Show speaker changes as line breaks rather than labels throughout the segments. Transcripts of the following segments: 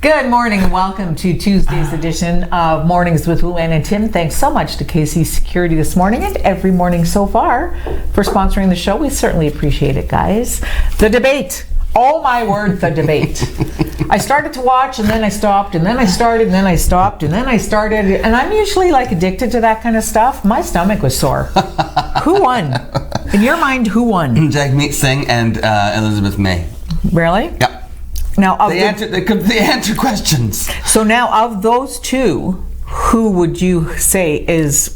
Good morning and welcome to Tuesday's edition of Mornings with Lou Ann and Tim. Thanks so much to KC Security this morning and every morning so far for sponsoring the show. We certainly appreciate it, guys. The debate. Oh my word, the debate. I started to watch and then I stopped and then I started and then I stopped and then I started. And I'm usually like addicted to that kind of stuff. My stomach was sore. Who won? In your mind, who won?
Jagmeet Singh and Elizabeth May.
Really?
Yep.
Now,
they answer questions.
So now, of those two, who would you say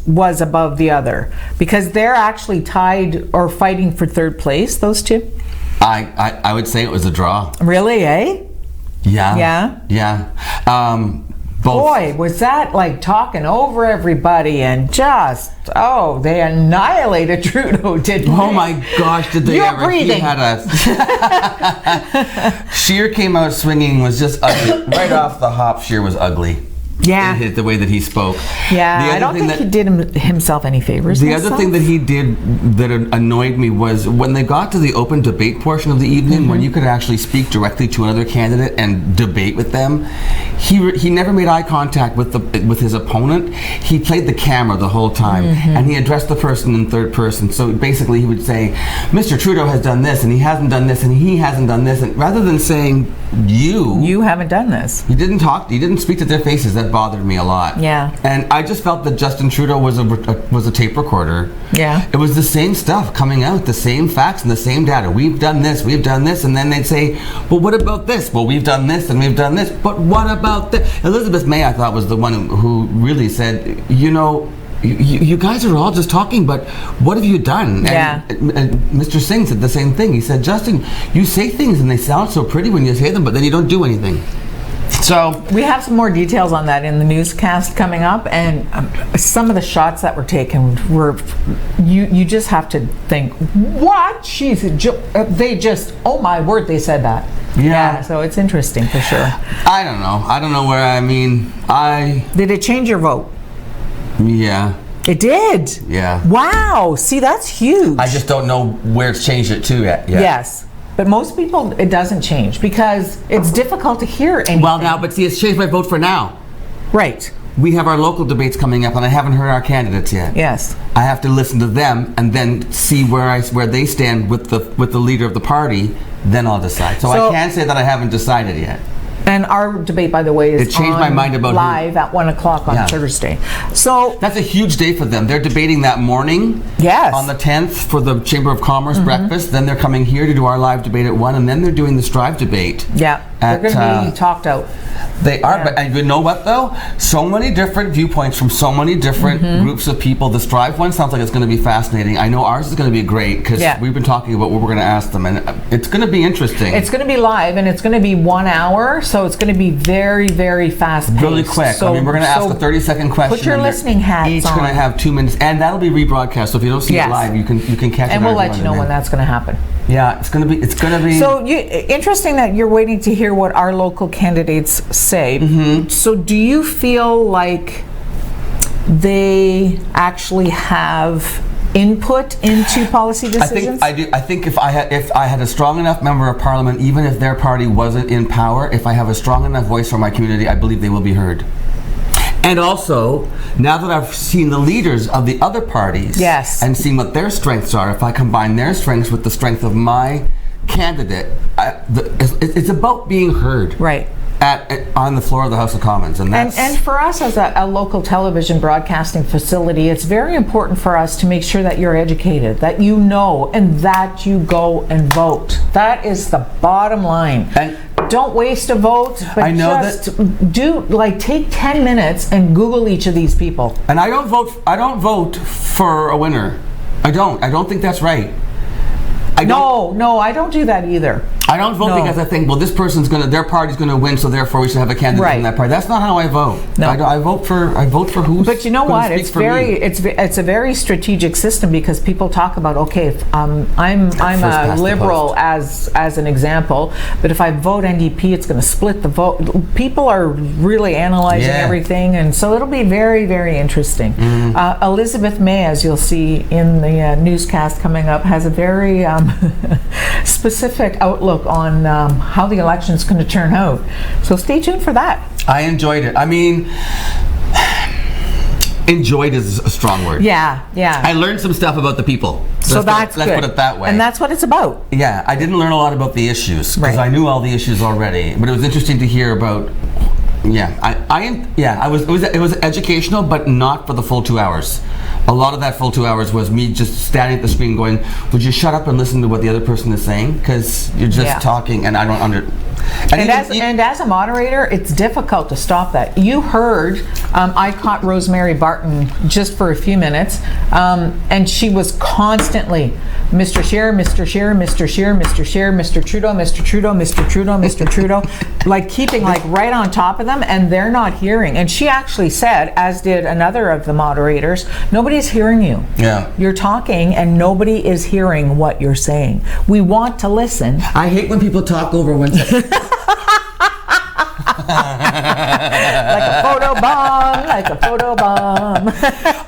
was above the other? Because they're actually tied or fighting for third place, those two?
I would say it was a draw.
Really, eh?
Yeah. Both.
Boy, was that like talking over everybody and just, they annihilated Trudeau, didn't they?
Oh my gosh, did they
You're
ever?
breathing.
He had Scheer came out swinging, was just ugly. Right off the hop, Scheer was ugly.
Yeah.
The way that he spoke.
Yeah, I don't think he did himself any favors.
The other thing that he did that annoyed me was when they got to the open debate portion of the evening, when you could actually speak directly to another candidate and debate with them, he never made eye contact with his opponent. He played the camera the whole time, and he addressed the person in third person. So basically he would say, Mr. Trudeau has done this, and he hasn't done this, and he hasn't done this, and rather than saying, you
haven't done this.
He didn't speak to their faces. That bothered me a lot.
Yeah.
And I just felt that Justin Trudeau was a tape recorder.
Yeah.
It was the same stuff coming out, the same facts and the same data. We've done this, and then they'd say, well, what about this? Well, we've done this and we've done this, but what about this? Elizabeth May, I thought, was the one who really said, you guys are all just talking, but what have you done?
Yeah.
And Mr. Singh said the same thing. He said, Justin, you say things and they sound so pretty when you say them, but then you don't do anything. So
we have some more details on that in the newscast coming up, and some of the shots that were taken were, you just have to think, what? They just, oh my word, they said that. Yeah. So it's interesting for sure.
I don't know where,
Did it change your vote?
Yeah.
It did?
Yeah.
Wow. See, that's huge.
I just don't know where it's changed it to yet.
Yes. But most people, it doesn't change because it's difficult to hear anything.
Well, now, but see, it's changed my vote for now.
Right.
We have our local debates coming up, and I haven't heard our candidates yet.
Yes.
I have to listen to them and then see where they stand with the leader of the party. Then I'll decide. So I can't say that I haven't decided yet.
And our debate, by the way, is
my mind about
live at 1 o'clock on Thursday. So
that's a huge day for them. They're debating that morning.
Yes.
On the 10th for the Chamber of Commerce breakfast. Then they're coming here to do our live debate at 1, and then they're doing the Strive debate.
Yeah. They're going to be talked out.
They are, but you know what though? So many different viewpoints from so many different groups of people. The Strive one sounds like it's going to be fascinating. I know ours is going to be great because we've been talking about what we're going to ask them, and it's going to be interesting.
It's going to be live, and it's going to be 1 hour, so it's going to be very, very fast-paced.
Really quick. So, we're going to ask a 30-second question.
Put your listening hats on.
Each going to have 2 minutes, and that'll be rebroadcast. So if you don't see it live, you can catch it.
And we'll let you know when that's going to happen.
Yeah, it's going to be.
So interesting that you're waiting to hear what our local candidates say. So do you feel like they actually have input into policy decisions?
I do. I think if I had a strong enough member of parliament, even if their party wasn't in power, if I have a strong enough voice for my community, I believe they will be heard. And also, now that I've seen the leaders of the other parties and seen what their strengths are, if I combine their strengths with the strength of my candidate, it's about being heard.
Right.
On the floor of the House of Commons.
And for us as a local television broadcasting facility, it's very important for us to make sure that you're educated, that you know, and that you go and vote. That is the bottom line. And don't waste a vote, but take 10 minutes and Google each of these people. And I
don't vote for a winner. I don't think that's right.
No, I don't do that either.
I don't vote because I think, well, this person's their party's gonna win, so therefore we should have a candidate from that party. That's not how I vote. No. I vote for who's.
But you know what? It's a very strategic system because people talk about, I'm a liberal as an example, but if I vote NDP, it's going to split the vote. People are really analyzing everything, and so it'll be very, very interesting. Elizabeth May, as you'll see in the newscast coming up, has a very specific outlook outlook on how the election is going to turn out. So stay tuned for that.
I enjoyed it. I mean, enjoyed is a strong word.
Yeah.
I learned some stuff about the people.
Let's
put it that way.
And that's what it's about.
Yeah, I didn't learn a lot about the issues because I knew all the issues already. But it was interesting to hear about. It was educational, but not for the full 2 hours. A lot of that full 2 hours was me just standing at the screen going, would you shut up and listen to what the other person is saying? Because you're just talking and I don't
And as a moderator, it's difficult to stop that. You heard, I caught Rosemary Barton just for a few minutes, and she was constantly, Mr. Scheer, Mr. Scheer, Mr. Scheer, Mr. Scheer, Mr. Trudeau, Mr. Trudeau, Mr. Trudeau, Mr. Trudeau, like keeping like right on top of them, and they're not hearing. And she actually said, as did another of the moderators, nobody's hearing you.
Yeah.
You're talking and nobody is hearing what you're saying. We want to listen.
I hate when people talk over one second.
Like a photo bomb.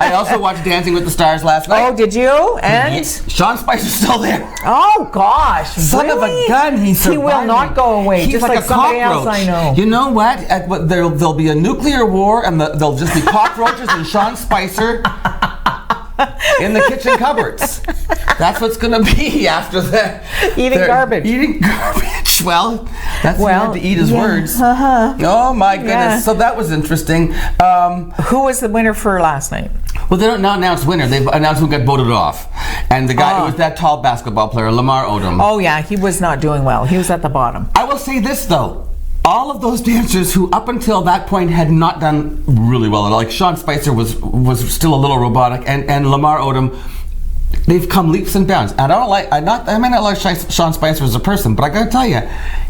I also watched Dancing with the Stars last night.
Oh, did you? And
Sean Spicer's still there.
oh gosh,
Son of a gun, he
will not go away.
He's
just
like a
somebody
cockroach.
else I know.
You know what? There'll be a nuclear war, and there'll just be cockroaches and Sean Spicer in the kitchen cupboards. That's what's going to be after that.
Eating garbage.
Eating garbage. Well, that's he had to eat his words.
Uh-huh.
Oh my goodness.
Yeah.
So that was interesting.
Who was the winner for last night?
Well, they don't now announce winner. They've announced who got voted off. And the guy, it was that tall basketball player, Lamar Odom.
Oh yeah, he was not doing well. He was at the bottom.
I will say this though. All of those dancers who up until that point had not done really well at all, like Sean Spicer was still a little robotic, and Lamar Odom, they've come leaps and bounds. I may not like Sean Spicer as a person, but I gotta tell you,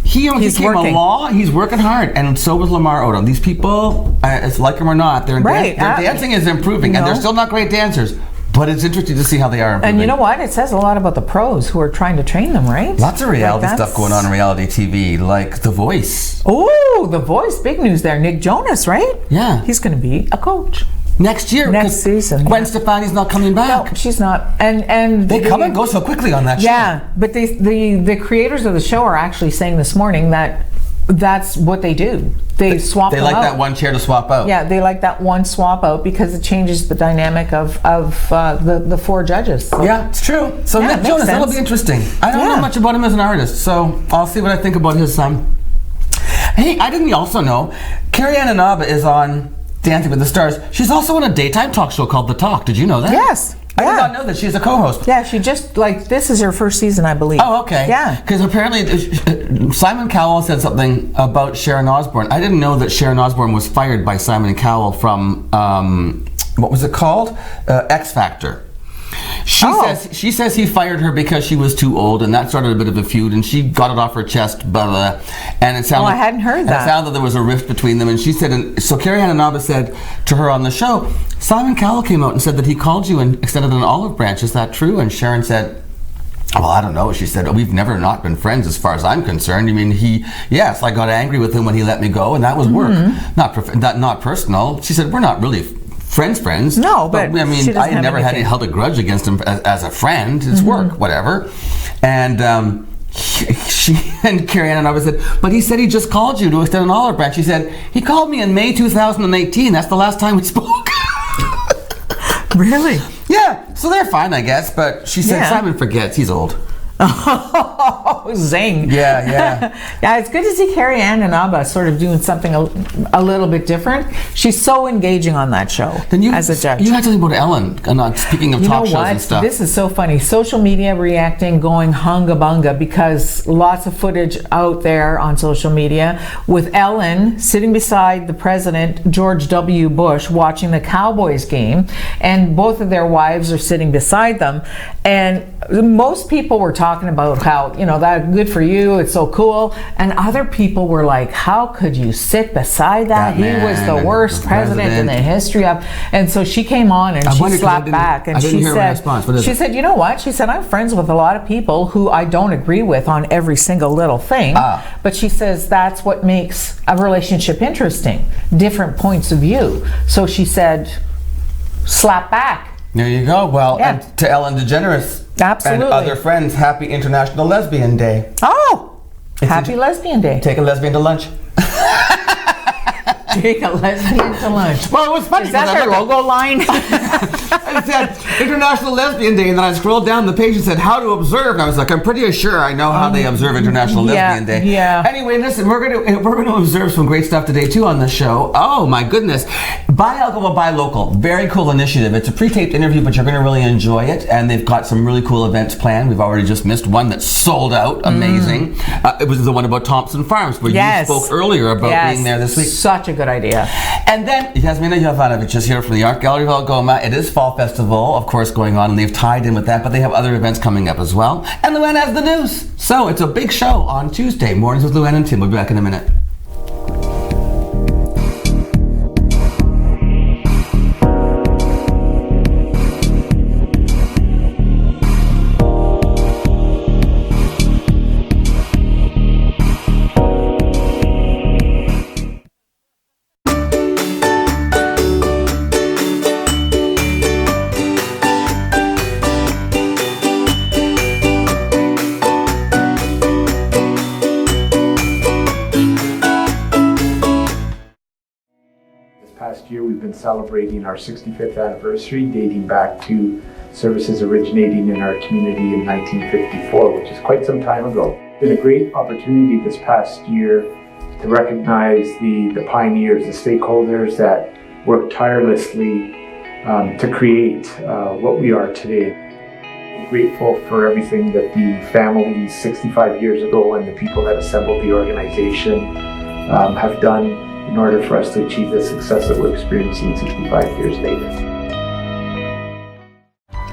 he became a law. He's working hard, and so was Lamar Odom. These people, it's like them or not, their dancing is improving, and they're still not great dancers. But it's interesting to see how they are improving.
And you know what? It says a lot about the pros who are trying to train them, right?
Lots of reality stuff going on in reality TV, like The Voice.
Oh, The Voice. Big news there. Nick Jonas, right?
Yeah.
He's going to be a coach.
Next year.
Next season.
Gwen Stefani's not coming back.
No, she's not. And
they come and go so quickly on that show.
Yeah, but the creators of the show are actually saying this morning that that's what they do. They swap them out.
They like that one chair to swap out.
Yeah, they like that one swap out because it changes the dynamic of the four judges. So.
Yeah, it's true. So Nick Jonas, that'll be interesting. I don't know much about him as an artist, so I'll see what I think about his son. Hey, I didn't also know Carrie Ann Inaba is on Dancing with the Stars. She's also on a daytime talk show called The Talk. Did you know that?
Yes.
I did not know that she's a co-host.
Yeah, she just, this is her first season, I believe.
Oh, okay.
Yeah.
Because apparently Simon Cowell said something about Sharon Osbourne. I didn't know that Sharon Osbourne was fired by Simon Cowell from, what was it called? X Factor. She says he fired her because she was too old, and that started a bit of a feud, and she got it off her chest, blah, blah, blah. And it sounded
I hadn't heard that.
It sounded like there was a rift between them, and she said, so Carrie Ann Inaba said to her on the show, Simon Cowell came out and said that he called you and extended an olive branch. Is that true? And Sharon said, well, I don't know. She said, we've never not been friends as far as I'm concerned. I mean, yes, I got angry with him when he let me go, and that was work, not personal. She said, we're not really friends.
No, but
I mean, I never held a grudge against him as a friend. It's work, whatever. And she and Carrie Ann Inaba said, but he said he just called you to extend an olive branch. She said, he called me in May 2018. That's the last time we spoke.
Really?
Yeah, so they're fine, I guess. But she said, Simon forgets. He's old.
Oh, zing.
Yeah.
Yeah, it's good to see Carrie Ann Inaba sort of doing something a little bit different. She's so engaging on that show as a judge.
You had something about Ellen, speaking of talk shows and stuff.
This is so funny. Social media reacting, going hunga bunga, because lots of footage out there on social media with Ellen sitting beside the president, George W. Bush, watching the Cowboys game, and both of their wives are sitting beside them. And most people were talking about how, that good for you, it's so cool. And other people were like, how could you sit beside that? He was the worst president in the history of. And so she came on and she slapped back and she said, you know what? She said, I'm friends with a lot of people who I don't agree with on every single little thing. But she says that's what makes a relationship interesting. Different points of view. So she said, slap back.
There you go. Well, and to Ellen DeGeneres
Absolutely.
and other friends, happy International Lesbian Day.
Oh, Happy Lesbian Day.
Take a lesbian to lunch.
Take a lesbian to lunch.
Well, it was funny.
Is that their logo line?
It said International Lesbian Day, and then I scrolled down the page and said how to observe. And I was like, I'm pretty sure I know how they observe International Lesbian Day.
Yeah.
Anyway, listen, we're gonna observe some great stuff today too on the show. Oh my goodness, Buy Algoma, Buy Local, very cool initiative. It's a pre-taped interview, but you're gonna really enjoy it. And they've got some really cool events planned. We've already just missed one that sold out. Amazing. It was the one about Thompson Farms, where you spoke earlier about being there this week.
Such a good idea.
And then Yasmina Jovanovic is here from the Art Gallery of Algoma. It is Fall Festival, of course, going on, and they've tied in with that, but they have other events coming up as well. And Luann has the news. So it's a big show on Tuesday. Mornings with Luann and Tim. We'll be back in a minute.
Last year we've been celebrating our 65th anniversary, dating back to services originating in our community in 1954, which is quite some time ago. It's been a great opportunity this past year to recognize the pioneers, the stakeholders that worked tirelessly to create what we are today. I'm grateful for everything that the families 65 years ago and the people that assembled the organization have done in order for us to achieve the success that we're experiencing 65 years later.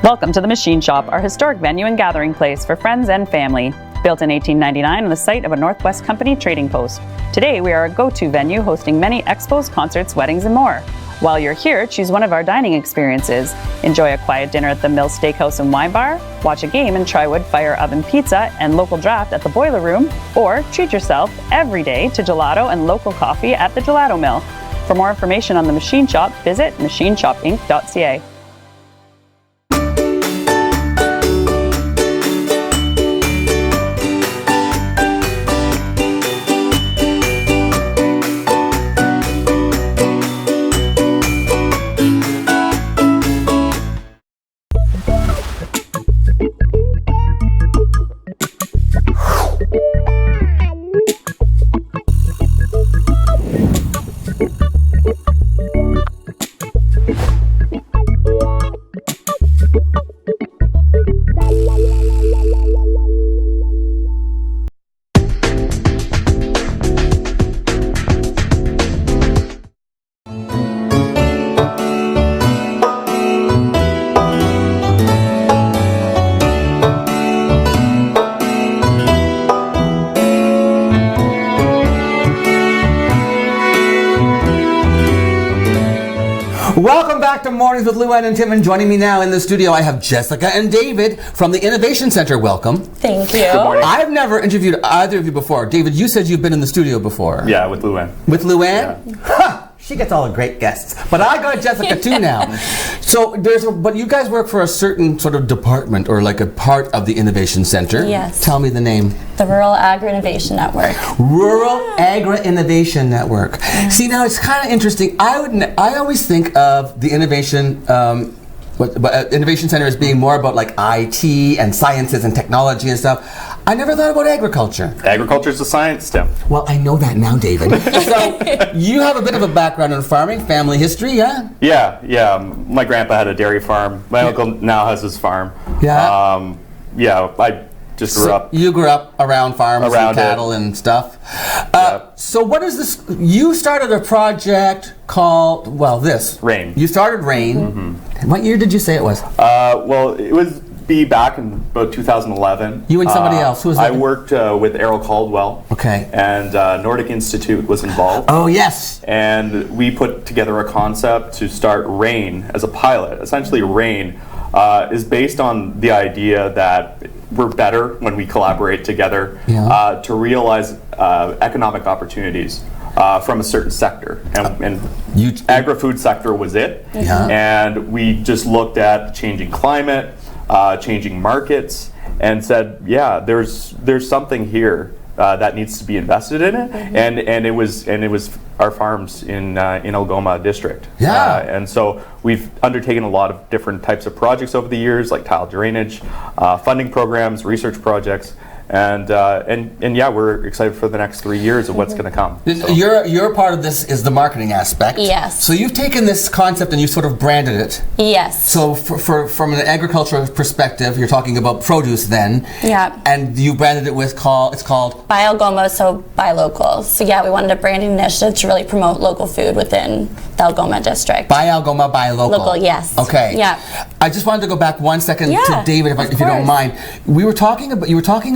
Welcome to the Machine Shop, our historic venue and gathering place for friends and family. Built in 1899 on the site of a Northwest Company trading post. Today we are a go-to venue hosting many expos, concerts, weddings, and more. While you're here, choose one of our dining experiences. Enjoy a quiet dinner at the Mill Steakhouse and Wine Bar, watch a game and try wood fire oven pizza and local draft at the Boiler Room, or treat yourself every day to gelato and local coffee at the Gelato Mill. For more information on the Machine Shop, visit machineshopinc.ca.
Welcome back to Mornings with Luann and Tim, and joining me now in the studio I have Jessica and David from the Innovation Center. Welcome.
Thank you.
Good morning.
I've never interviewed either of you before. David, you said you've been in the studio before.
Yeah, with Luann.
With Luann?
Yeah.
Ha! She gets all the great guests. But I got Jessica too now. So but you guys work for a certain sort of department or like a part of the Innovation Center.
Yes.
Tell me the name.
The Rural Agri Innovation Network.
Rural Agri Innovation Network.
Yes.
See, now it's kind of interesting. I always think of the Innovation Innovation Center as being more about like IT and sciences and technology and stuff. I never thought about agriculture.
Agriculture is a science, Tim.
Well, I know that now, David. So you have a bit of a background in farming, family history, yeah?
Yeah. My grandpa had a dairy farm. My uncle now has his farm.
Yeah.
I just grew up.
You grew up around farms and cattle and stuff. So what is this? You started a project called,
RAIN.
You started RAIN. Mm-hmm. What year did you say it was?
It was back in about 2011.
You and somebody else. Who was that?
I worked with Errol Caldwell.
Okay.
And Nordic Institute was involved.
Oh, yes.
And we put together a concept to start RAIN as a pilot. Essentially, RAIN is based on the idea that we're better when we collaborate together to realize economic opportunities from a certain sector. And agri-food sector was it.
Yeah.
And we just looked at changing climate, changing markets, and said, there's something here that needs to be invested in it, and it was our farms in Algoma district. And so we've undertaken a lot of different types of projects over the years, like tile drainage, funding programs, research projects. And yeah, we're excited for the next 3 years of what's going to come. So.
Your part of this is the marketing aspect.
Yes.
So you've taken this concept and you've sort of branded it.
Yes.
So from an agricultural perspective, you're talking about produce then.
Yeah.
And you branded it with it's called?
Buy Algoma, so buy local. So yeah, we wanted a branding initiative to really promote local food within the Algoma district.
Buy Algoma, buy local.
Local, yes.
Okay.
Yeah.
I just wanted to go back 1 second to David, if you don't mind. You were talking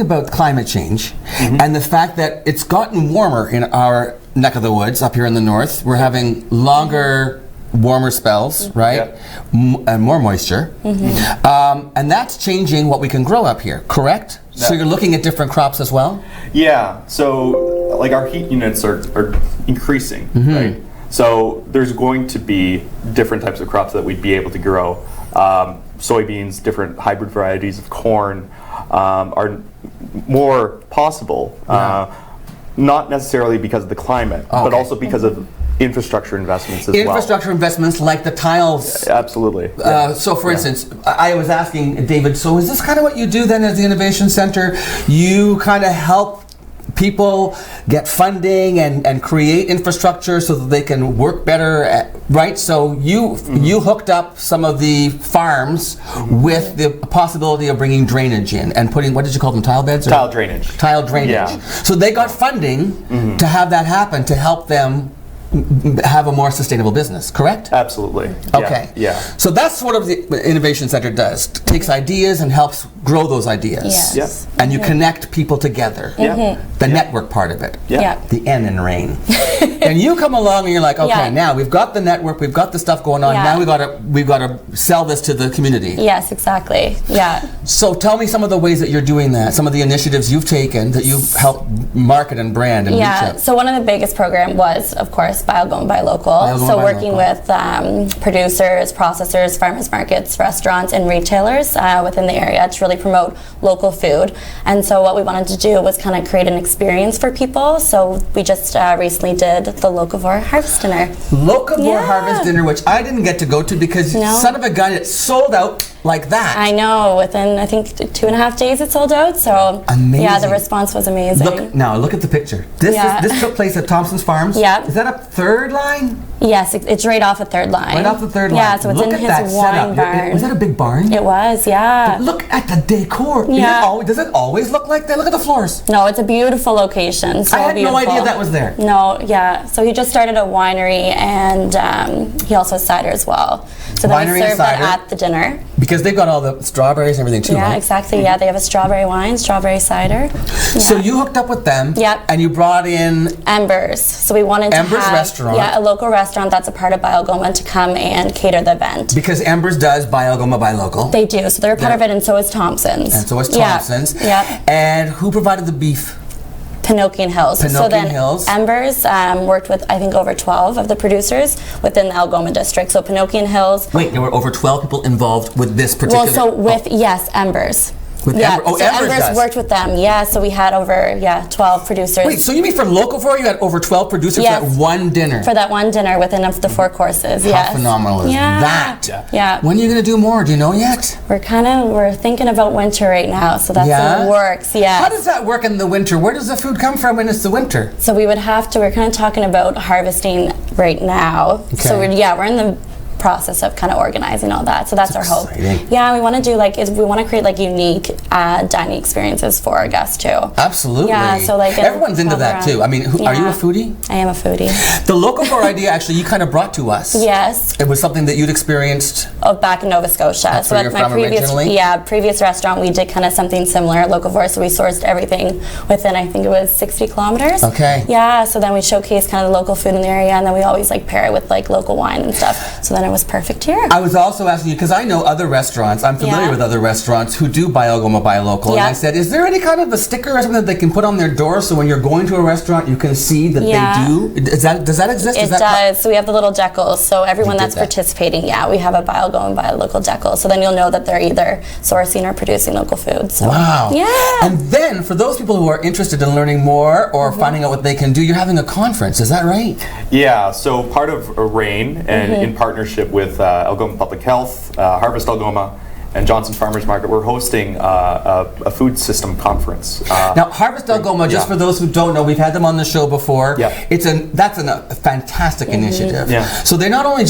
about climate change and the fact that it's gotten warmer in our neck of the woods up here in the north. We're having longer, warmer spells, right? And more moisture. And that's changing what we can grow up here, correct? So you're looking at different crops as well?
Yeah, so like our heat units are increasing, right? So there's going to be different types of crops that we'd be able to grow. Soybeans, different hybrid varieties of corn are more possible, not necessarily because of the climate, but also because of infrastructure investments as well.
Infrastructure investments like the tiles.
Absolutely.
So for instance, I was asking David, so is this kind of what you do then as the Innovation Center? You kind of help people get funding and create infrastructure so that they can work better, right? So you hooked up some of the farms with the possibility of bringing drainage in and putting, what did you call them, tile beds?
Tile drainage.
Tile drainage.
Yeah.
So they got funding to have that happen, to help them have a more sustainable business, correct?
Absolutely.
Okay.
Yeah.
So that's what the Innovation Center does. Takes ideas and helps grow those ideas.
Yes.
Yep.
And you connect people together. The network part of it. The N in rain. And you come along and you're like, okay, now we've got the network, we've got the stuff going on. Now we've got to sell this to the community.
Yes, exactly. Yeah.
So tell me some of the ways that you're doing that. Some of the initiatives you've taken that you've helped market and brand and reach out.
So one of the biggest program was, of course, Buy Algoma, Buy Local. So working with producers, processors, farmers markets, restaurants, and retailers within the area to really promote local food. And so what we wanted to do was kind of create an experience for people. So we just recently did the Locavore Harvest Dinner.
Locavore Harvest Dinner, which I didn't get to go to because son of a gun, it sold out like that.
I know, within I think 2.5 days it sold out. So
amazing.
Yeah, the response was amazing.
Look at the picture. This took place at Thompson's Farms.
Yeah.
Is that a third line?
Yes, it's right off a third line.
Right off the third line.
Yeah, so it's in his wine barn.
Was that a big barn?
It was, yeah.
But look at the decor.
Yeah.
Does it always look like that? Look at the floors.
No, it's a beautiful location. So
I had
beautiful.
no idea that was there.
No, yeah. So he just started a winery, and he also has cider as well. So then we serve that at the dinner.
Because they've got all the strawberries and everything too,
Yeah,
right?
exactly. Yeah, they have a strawberry wine, strawberry cider.
So you hooked up with them.
Yep.
And you brought in
Embers. So we wanted to have
restaurant.
a local restaurant that's a part of Buy Algoma to come and cater the event.
Because Embers does Buy Algoma, Buy Local.
They do. So they're a part of it, and so is Thompson's.
And so is Thompson's.
Yeah.
And who provided the beef?
Pinokian Hills. So then Embers worked with, I think, over 12 of the producers within the Algoma district. So Pinokian Hills.
Wait, there were over 12 people involved with this particular...
Well, so with, Embers.
With
Embers worked with them. Yeah, so we had over 12 producers.
Wait, so you mean for Locavore you had over 12 producers for that one dinner?
For that one dinner within the 4 courses.
How phenomenal is that?
Yeah.
When are you going to do more? Do you know yet?
We're thinking about winter right now, so that's in the works. Yeah.
How does that work in the winter? Where does the food come from when it's the winter?
So we're kind of talking about harvesting right now. Okay. So we're in the process of kind of organizing all that. So that's our hope. Yeah, we want to do we want to create unique dining experiences for our guests too.
Absolutely.
Yeah, so
everyone's into that too. I mean, are you a foodie?
I am a foodie.
The Locavore idea actually you kind of brought to us.
Yes.
It was something that you'd experienced
back in Nova Scotia.
That's where you're from originally?
Previous restaurant we did kind of something similar at Locavore. So we sourced everything within I think it was 60 kilometers.
Okay.
Yeah, so then we showcased kind of the local food in the area, and then we always pair it with local wine and stuff. So then it was perfect here.
I was also asking you, because I know other restaurants, I'm familiar with other restaurants who do buy Algoma, buy local, and I said, is there any kind of a sticker or something that they can put on their door so when you're going to a restaurant you can see that they do? Does that exist?
It does. So we have the little decals, so everyone that's participating, we have a buy Algoma, buy local decal, so then you'll know that they're either sourcing or producing local food. So.
Wow.
Yeah.
And then for those people who are interested in learning more or finding out what they can do, you're having a conference, is that right?
Yeah, so part of RAIN, and in partnership with Algoma Public Health, Harvest Algoma, and Johnson Farmers Market, we're hosting a food system conference.
Now, Harvest Algoma, just for those who don't know, we've had them on the show before.
Yeah.
That's a fantastic initiative.
Yeah.
So they're not only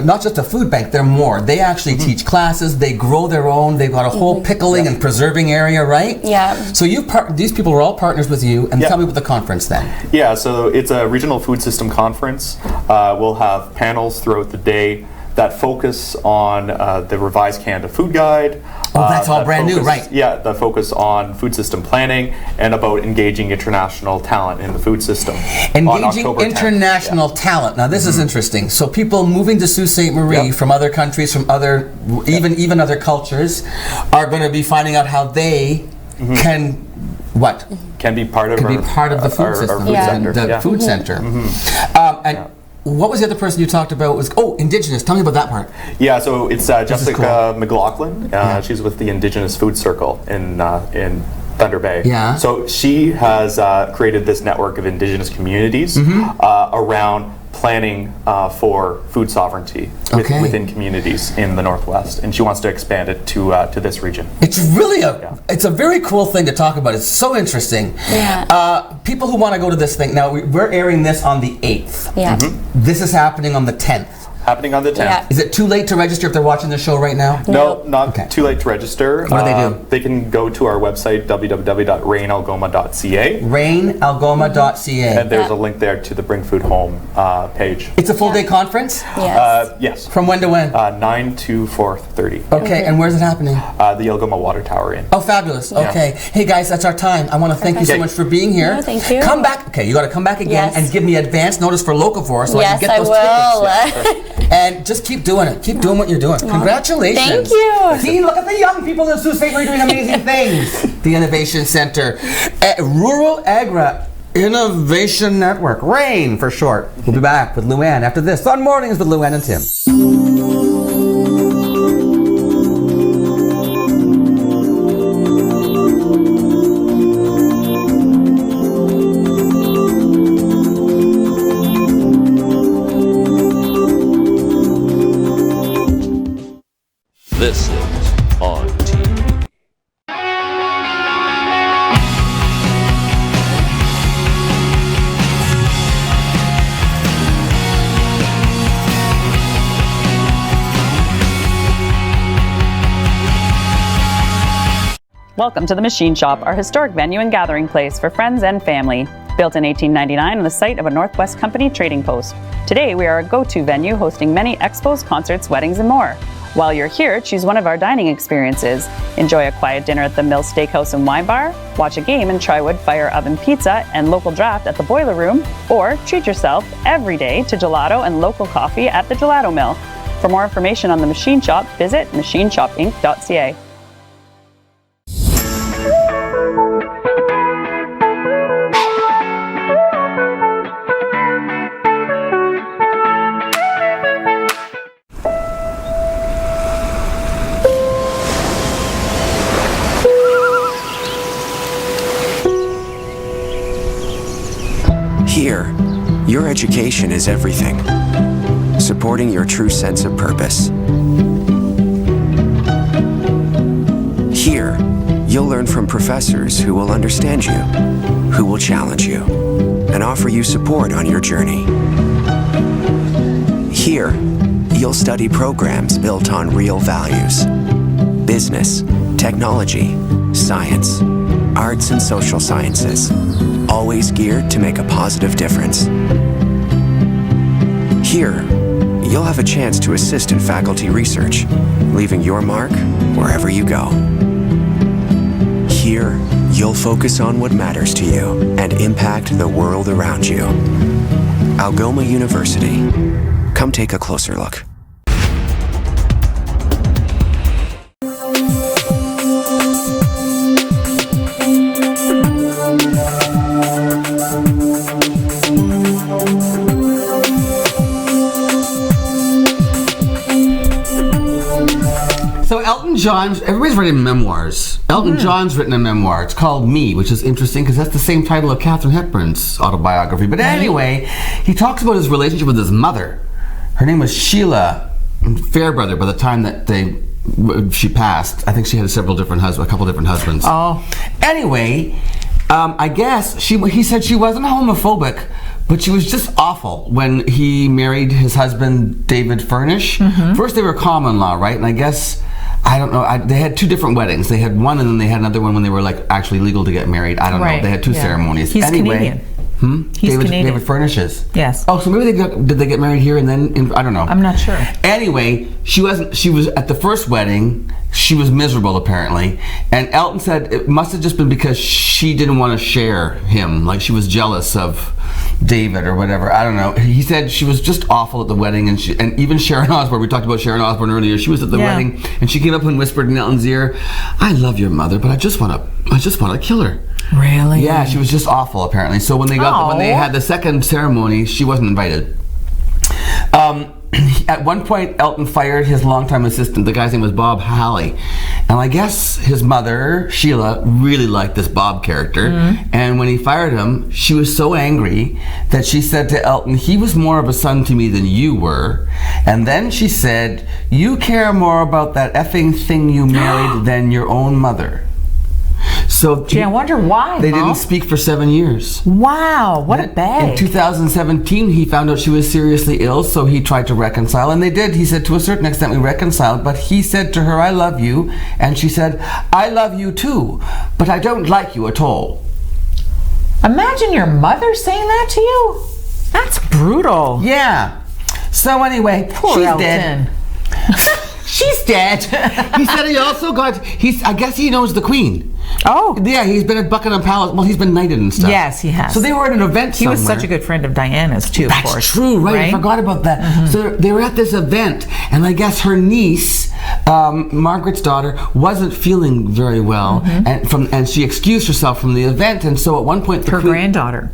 not just a food bank, they're more. They actually teach classes, they grow their own, they've got a whole pickling and preserving area, right?
Yeah.
So these people are all partners with you, and tell me about the conference then.
Yeah, so it's a regional food system conference. We'll have panels throughout the day that focus on the revised Canada Food Guide.
That's all brand new, right?
Yeah, that focus on food system planning and about engaging international talent in the food system.
Engaging international talent. Now this is interesting. So people moving to Sault Ste. Marie from other countries, from other, even other cultures, are going to be finding out how they can, what?
Can be part of
the food system, the food center. And what was the other person you talked about? Indigenous. Tell me about that part.
Yeah, so it's Jessica McLaughlin. She's with the Indigenous Food Circle in Thunder Bay.
Yeah.
So she has created this network of Indigenous communities around planning for food sovereignty within communities in the Northwest, and she wants to expand it to this region.
It's really it's a very cool thing to talk about. It's so interesting.
Yeah.
People who want to go to this thing, now we're airing this on the 8th.
Yeah.
This is happening on the 10th.
Happening on the 10th.
Yeah.
Is it too late to register if they're watching the show right now?
No, not too late to register.
What do they do?
They can go to our website, www.rainalgoma.ca.
rainalgoma.ca.
And there's a link there to the Bring Food Home page.
It's a full day conference?
Yes.
Yes.
From when to when?
9 to 4:30.
Okay, and where's it happening?
The Algoma Water Tower Inn.
Oh, fabulous. Okay. Hey guys, that's our time. I want to thank you so much for being here.
No, thank you.
Come back. Okay, you got to come back again and give me advance notice for Locavore so I can get those tickets. And just keep doing it. Keep doing what you're doing. Congratulations.
Thank you.
See, look at the young people in Sault Ste. Marie doing amazing things. The Innovation Center. Rural Agri Innovation Network. RAIN for short. We'll be back with Luann after this on Mornings with Luann and Tim.
This is ONNtv.
Welcome to the Machine Shop, our historic venue and gathering place for friends and family. Built in 1899 on the site of a Northwest Company trading post. Today we are a go-to venue hosting many expos, concerts, weddings, and more. While you're here, choose one of our dining experiences. Enjoy a quiet dinner at the Mill Steakhouse and Wine Bar, watch a game and try wood fire oven pizza and local draft at the Boiler Room, or treat yourself every day to gelato and local coffee at the Gelato Mill. For more information on the Machine Shop, visit machineshopinc.ca.
Here, your education is everything, supporting your true sense of purpose. Here, you'll learn from professors who will understand you, who will challenge you, and offer you support on your journey. Here, you'll study programs built on real values: business, technology, science, arts and social sciences, always geared to make a positive difference. Here, you'll have a chance to assist in faculty research, leaving your mark wherever you go. Here, you'll focus on what matters to you and impact the world around you. Algoma University. Come take a closer look.
So Elton John's, everybody's writing memoirs. Elton John's written a memoir. It's called Me, which is interesting because that's the same title of Katharine Hepburn's autobiography. But anyway, he talks about his relationship with his mother. Her name was Sheila Fairbrother by the time that she passed. I think she had a couple different husbands.
Oh.
Anyway, I guess he said she wasn't homophobic, but she was just awful when he married his husband, David Furnish. First they were common law, right? And I guess, I don't know, they had two different weddings. They had one and then they had another one when they were like actually legal to get married. I don't know. They had two ceremonies.
He's Canadian.
He's Canadian. David Furnish is.
Yes.
Oh, so maybe did they get married here and then I don't know.
I'm not sure.
Anyway, she was at the first wedding. She was miserable apparently, and Elton said it must have just been because she didn't want to share him, like she was jealous of David or whatever. I don't know. He said she was just awful at the wedding, and even Sharon Osbourne. We talked about Sharon Osbourne earlier. She was at the wedding, and she came up and whispered in Elton's ear, "I love your mother, but I just want to kill her."
Really?
Yeah, she was just awful apparently. So when they had the second ceremony, she wasn't invited. At one point, Elton fired his longtime assistant. The guy's name was Bob Halley. And I guess his mother, Sheila, really liked this Bob character. And when he fired him, she was so angry that she said to Elton, "He was more of a son to me than you were." And then she said, "You care more about that effing thing you married than your own mother." So
Gee, I wonder why.
They didn't speak for 7 years.
Wow, what a bag.
In 2017, he found out she was seriously ill, so he tried to reconcile, and they did. He said, to a certain extent, we reconciled, but he said to her, "I love you," and she said, "I love you too, but I don't like you at all."
Imagine your mother saying that to you. That's brutal.
Yeah. So anyway,
Poor
she's
Elton.
dead. She's dead. He said he also I guess he knows the Queen.
Oh.
Yeah, he's been at Buckingham Palace. Well, he's been knighted and stuff.
Yes, he has.
So they were at an event
He was
somewhere.
such a good friend of Diana's, too, of course.
That's true, right? I forgot about that. So they were at this event, and I guess her niece, Margaret's daughter, wasn't feeling very well, and she excused herself from the event, and so at one point the
Her
Queen
granddaughter.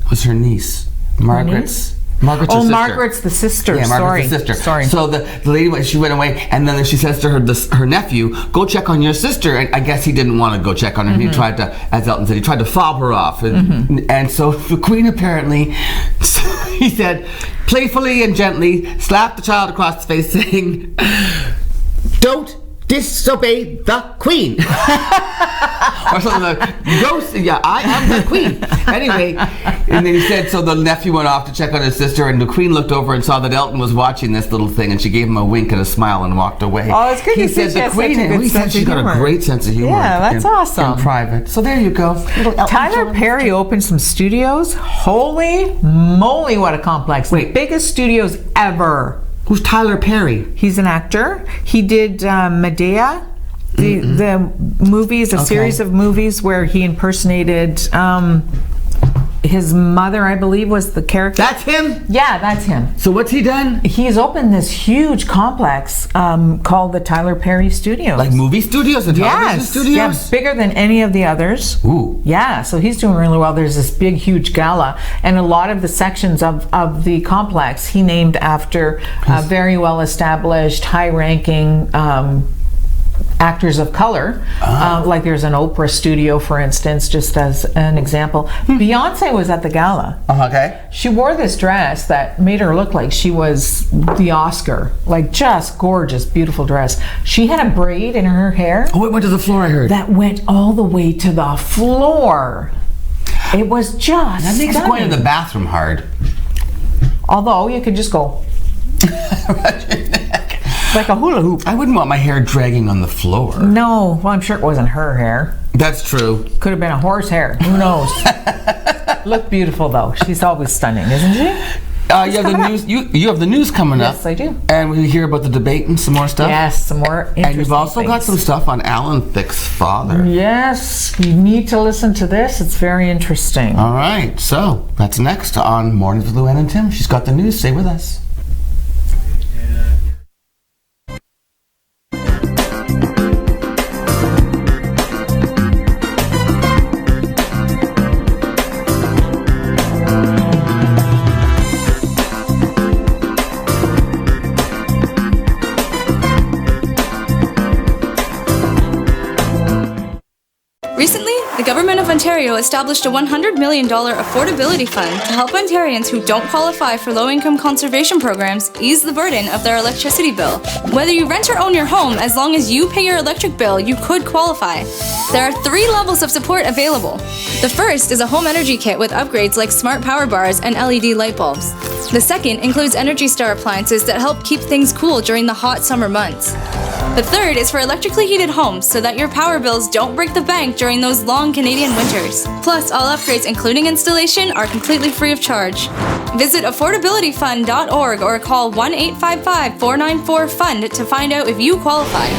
was her niece. Margaret's her sister.
Margaret's the sister.
Yeah, Margaret's the sister.
Sorry.
So the lady, she went away, and then she says to her nephew, "Go check on your sister." And I guess he didn't want to go check on her. He tried to, as Elton said, he tried to fob her off. And so the Queen apparently, he said, playfully and gently slapped the child across the face, saying, "Don't disobey the Queen." Or something like, I am the Queen. Anyway, and then he said, so the nephew went off to check on his sister, and the Queen looked over and saw that Elton was watching this little thing, and she gave him a wink and a smile and walked away.
Oh, it's good
he
to see
said
she
the
has
Queen,
such a good
he said
sense
she's
of
got a
humor.
great sense of humor.
Yeah, that's awesome.
In private. So there you go.
Tyler Perry opened some studios. Holy moly, what a complex.
Wait.
The biggest studios ever.
Who's Tyler Perry?
He's an actor. He did Medea, the movies, a series of movies where he impersonated his mother, I believe, was the character.
That's him?
Yeah, that's him.
So what's he done?
He's opened this huge complex called the Tyler Perry Studios.
Like movie studios and television studios?
Yeah, bigger than any of the others.
Ooh.
Yeah, so he's doing really well. There's this big, huge gala, and a lot of the sections of the complex he named after very well-established, high-ranking actors of color. Like there's an Oprah studio, for instance, just as an example. Beyonce was at the gala.
Okay.
She wore this dress that made her look like she was the Oscar. Like just gorgeous, beautiful dress. She had a braid in her hair.
Oh, it went to the floor, I heard.
That went all the way to the floor. It was just
That makes
stunning.
going to the bathroom hard.
Although you could just go like a hula hoop.
I wouldn't want my hair dragging on the floor.
No, well, I'm sure it wasn't her hair.
That's true.
Could have been a horse hair. Who knows? Looked beautiful though. She's always stunning, isn't she?
You have the news. You have the news coming up.
Yes, I do.
And we hear about the debate and some more stuff.
Yes, some more interesting
And you've also got
things.
some stuff on Alan Thicke's father.
Yes, you need to listen to this. It's very interesting.
All right, so that's next on Mornings with Luann and Tim. She's got the news. Stay with us.
Government of Ontario established a $100 million affordability fund to help Ontarians who don't qualify for low-income conservation programs ease the burden of their electricity bill. Whether you rent or own your home, as long as you pay your electric bill, you could qualify. There are 3 levels of support available. The first is a home energy kit with upgrades like smart power bars and LED light bulbs. The second includes Energy Star appliances that help keep things cool during the hot summer months. The third is for electrically heated homes so that your power bills don't break the bank during those long Canadian winters. Plus, all upgrades, including installation, are completely free of charge. Visit affordabilityfund.org or call 1-855-494-FUND to find out if you qualify.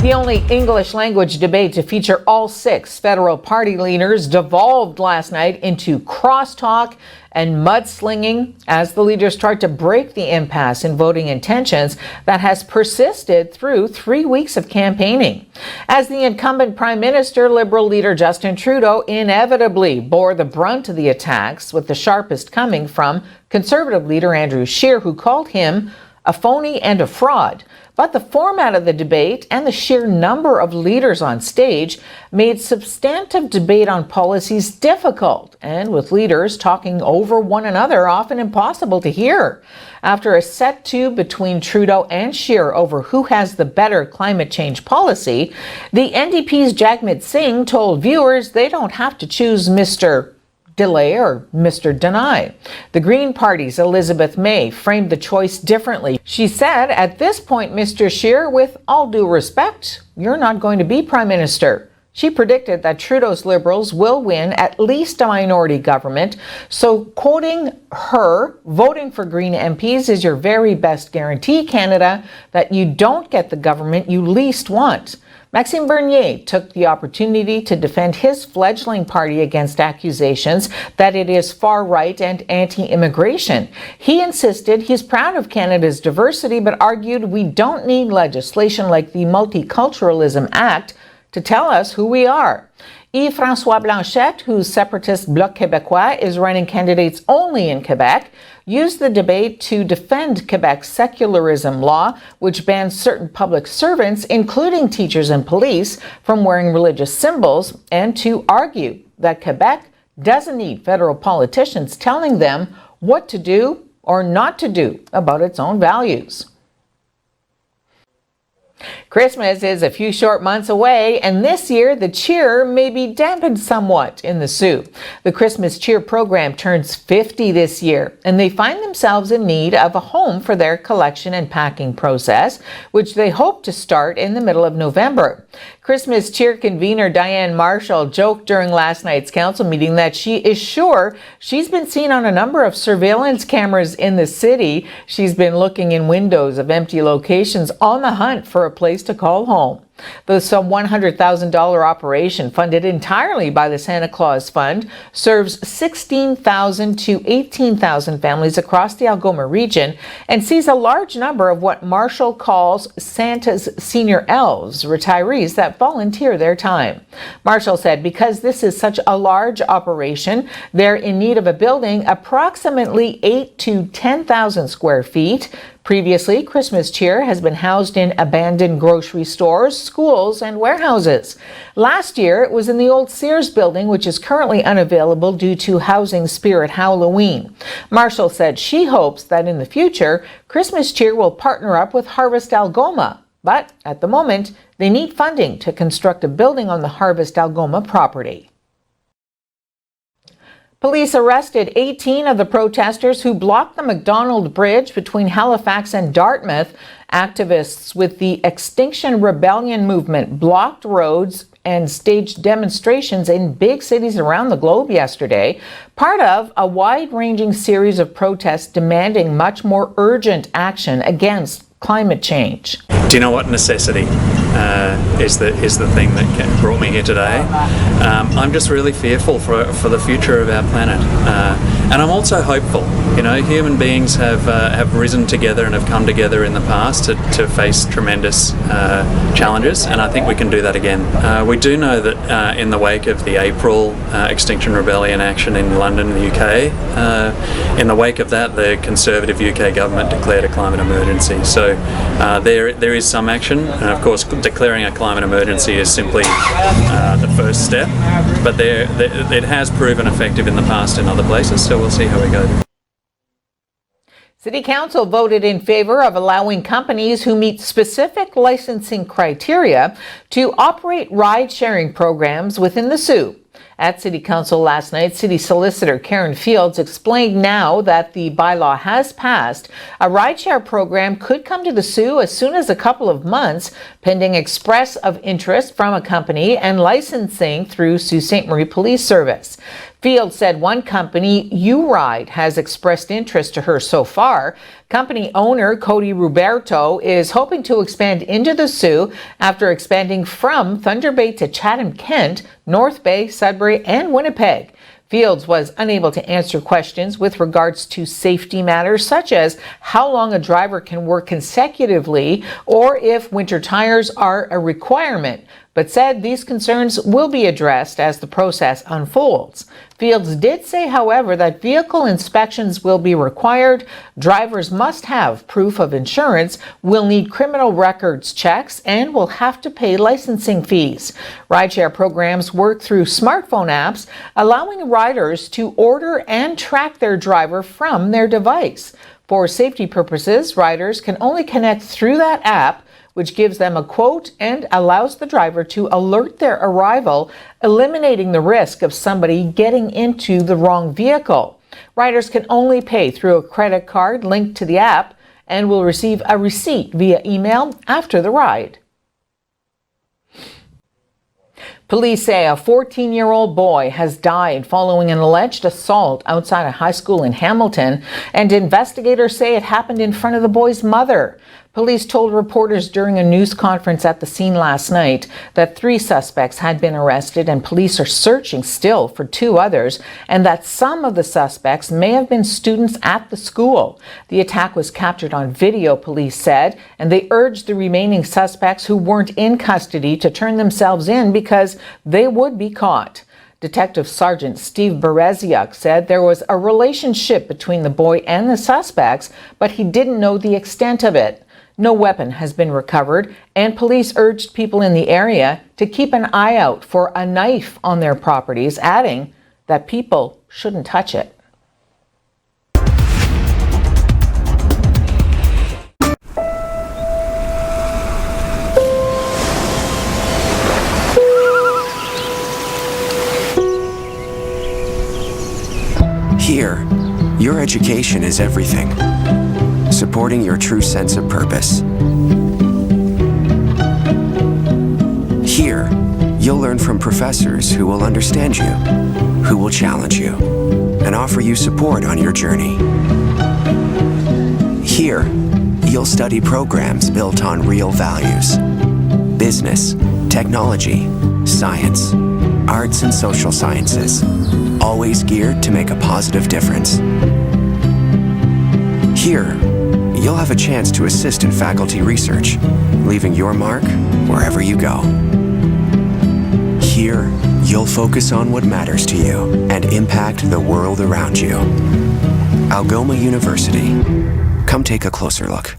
The only English language debate to feature all 6 federal party leaders devolved last night into crosstalk and mudslinging as the leaders tried to break the impasse in voting intentions that has persisted through 3 weeks of campaigning. As the incumbent Prime Minister, Liberal leader Justin Trudeau inevitably bore the brunt of the attacks, with the sharpest coming from Conservative leader Andrew Scheer, who called him a phony and a fraud. But the format of the debate and the sheer number of leaders on stage made substantive debate on policies difficult, and with leaders talking over one another, often impossible to hear. After a set-to between Trudeau and Scheer over who has the better climate change policy, the NDP's Jagmeet Singh told viewers they don't have to choose Mr. Delay or Mr. Deny. The Green Party's Elizabeth May framed the choice differently. She said, at this point, Mr. Scheer, with all due respect, you're not going to be Prime Minister. She predicted that Trudeau's Liberals will win at least a minority government. So, quoting her, voting for Green MPs is your very best guarantee, Canada, that you don't get the government you least want. Maxime Bernier took the opportunity to defend his fledgling party against accusations that it is far-right and anti-immigration. He insisted he's proud of Canada's diversity, but argued we don't need legislation like the Multiculturalism Act to tell us who we are. Yves-François Blanchet, whose separatist Bloc Québécois is running candidates only in Quebec, used the debate to defend Quebec's secularism law, which bans certain public servants, including teachers and police, from wearing religious symbols, and to argue that Quebec doesn't need federal politicians telling them what to do or not to do about its own values. Christmas is a few short months away, and this year the cheer may be dampened somewhat in the Soo. The Christmas Cheer program turns 50 this year, and they find themselves in need of a home for their collection and packing process, which they hope to start in the middle of November. Christmas Cheer convener Diane Marshall joked during last night's council meeting that she is sure she's been seen on a number of surveillance cameras in the city. She's been looking in windows of empty locations on the hunt for a place to call home. The some $100,000 operation, funded entirely by the Santa Claus Fund, serves 16,000 to 18,000 families across the Algoma region and sees a large number of what Marshall calls Santa's senior elves, retirees that volunteer their time. Marshall said because this is such a large operation, they're in need of a building approximately 8 to 10,000 square feet. Previously, Christmas Cheer has been housed in abandoned grocery stores, schools, and warehouses. Last year, it was in the old Sears building, which is currently unavailable due to housing Spirit Halloween. Marshall said she hopes that in the future, Christmas Cheer will partner up with Harvest Algoma. But at the moment, they need funding to construct a building on the Harvest Algoma property. Police arrested 18 of the protesters who blocked the McDonald Bridge between Halifax and Dartmouth. Activists with the Extinction Rebellion movement blocked roads and staged demonstrations in big cities around the globe yesterday, part of a wide-ranging series of protests demanding much more urgent action against climate change.
Do you know what necessity is the thing that brought me here today? I'm just really fearful for the future of our planet, and I'm also hopeful. You know, human beings have risen together and have come together in the past to face tremendous challenges, and I think we can do that again. We do know that in the wake of the April Extinction Rebellion action in London, the UK, in the wake of that, the Conservative UK government declared a climate emergency. So there is some action, and of course declaring a climate emergency is simply the first step, but it has proven effective in the past in other places, so we'll see how we go.
City Council voted in favor of allowing companies who meet specific licensing criteria to operate ride-sharing programs within the Soo. At City Council last night, City Solicitor Karen Fields explained now that the bylaw has passed, a rideshare program could come to the Soo as soon as a couple of months, pending express of interest from a company and licensing through Sault Ste. Marie Police Service. Fields said one company, U-Ride, has expressed interest to her so far. Company owner Cody Roberto is hoping to expand into the Soo after expanding from Thunder Bay to Chatham-Kent, North Bay, Sudbury, and Winnipeg. Fields was unable to answer questions with regards to safety matters such as how long a driver can work consecutively or if winter tires are a requirement, but said these concerns will be addressed as the process unfolds. Fields did say, however, that vehicle inspections will be required, drivers must have proof of insurance, will need criminal records checks, and will have to pay licensing fees. Rideshare programs work through smartphone apps, allowing riders to order and track their driver from their device. For safety purposes, riders can only connect through that app, which gives them a quote and allows the driver to alert their arrival, eliminating the risk of somebody getting into the wrong vehicle. Riders can only pay through a credit card linked to the app and will receive a receipt via email after the ride. Police say a 14-year-old boy has died following an alleged assault outside a high school in Hamilton, and investigators say it happened in front of the boy's mother. Police told reporters during a news conference at the scene last night that 3 suspects had been arrested and police are searching still for 2 others, and that some of the suspects may have been students at the school. The attack was captured on video, police said, and they urged the remaining suspects who weren't in custody to turn themselves in because they would be caught. Detective Sergeant Steve Bereziuk said there was a relationship between the boy and the suspects, but he didn't know the extent of it. No weapon has been recovered, and police urged people in the area to keep an eye out for a knife on their properties, adding that people shouldn't touch it.
Here, your education is everything, supporting your true sense of purpose. Here, you'll learn from professors who will understand you, who will challenge you, and offer you support on your journey. Here, you'll study programs built on real values: business, technology, science, arts and social sciences, always geared to make a positive difference. Here, you'll have a chance to assist in faculty research, leaving your mark wherever you go. Here, you'll focus on what matters to you and impact the world around you. Algoma University. Come take a closer look.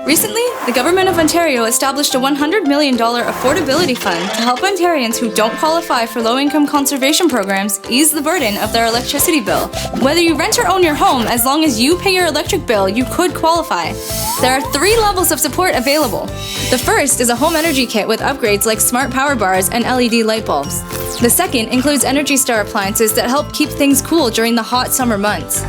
Recently, the Government of Ontario established a $100 million affordability fund to help Ontarians who don't qualify for low-income conservation programs ease the burden of their electricity bill. Whether you rent or own your home, as long as you pay your electric bill, you could qualify. There are 3 levels of support available. The first is a home energy kit with upgrades like smart power bars and LED light bulbs. The second includes Energy Star appliances that help keep things cool during the hot summer months.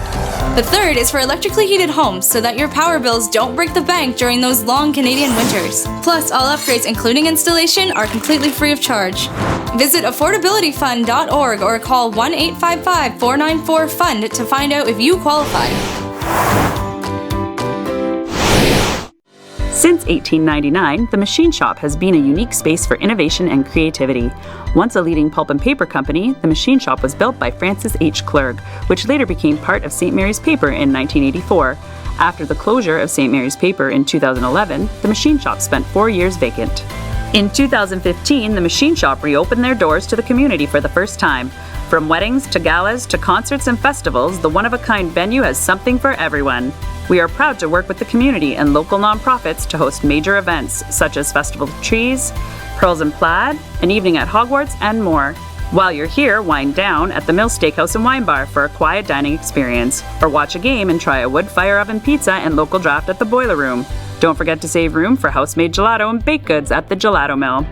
The third is for electrically heated homes so that your power bills don't break the bank during those long Canadian winters. Plus, all upgrades, including installation, are completely free of charge. Visit affordabilityfund.org or call 1-855-494-FUND to find out if you qualify.
Since 1899, the Machine Shop has been a unique space for innovation and creativity. Once a leading pulp and paper company, the Machine Shop was built by Francis H. Clerg, which later became part of St. Mary's Paper in 1984. After the closure of St. Mary's Paper in 2011, the Machine Shop spent 4 years vacant. In 2015, the Machine Shop reopened their doors to the community for the first time. From weddings to galas to concerts and festivals, the one-of-a-kind venue has something for everyone. We are proud to work with the community and local nonprofits to host major events such as Festival of Trees, Pearls and Plaid, an evening at Hogwarts, and more. While you're here, wind down at the Mill Steakhouse and Wine Bar for a quiet dining experience, or watch a game and try a wood fire oven pizza and local draft at the Boiler Room. Don't forget to save room for house-made gelato and baked goods at the Gelato Mill.